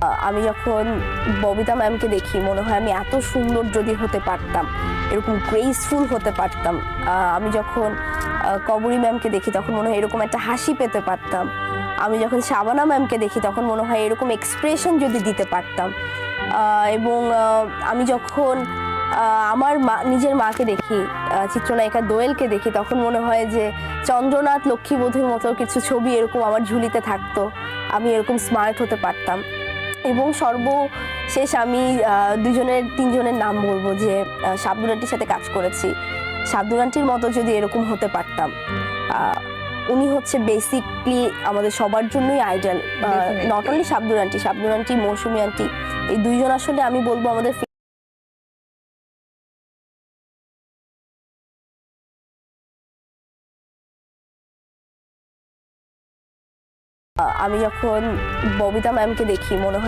আমি যখন ববিতা ম্যামকে দেখি মনে হয় আমি এত সুন্দর যদি হতে পারতাম, এরকম গ্রেসফুল হতে পারতাম। আমি যখন কবরী ম্যামকে দেখি তখন মনে হয় এরকম একটা হাসি পেতে পারতাম। আমি যখন শাবানা ম্যামকে দেখি তখন মনে হয় এরকম এক্সপ্রেশন যদি দিতে পারতাম। এবং আমি যখন আমার নিজের মাকে দেখি, চিত্রনায়িকা দোয়েলকে দেখি, তখন মনে হয় যে চন্দ্রনাথ লক্ষ্মীবধূর মতো কিছু ছবি এরকম আমার ঝুলিতে থাকতো, আমি এরকম স্মার্ট হতে পারতাম। এবং সর্বশেষ আমি তিনজনের নাম বলবো যে শাবনূর আন্টির সাথে কাজ করেছি। শাবনূর আন্টির মতো যদি এরকম হতে পারতাম, উনি হচ্ছে বেসিকলি আমাদের সবার জন্যই idol. Not only Shabnur aunty, Mousumi aunty, এই দুইজন আসলে আমি বলবো আমাদের। আমি যখন ববিতা ম্যামকে দেখি মনে হয়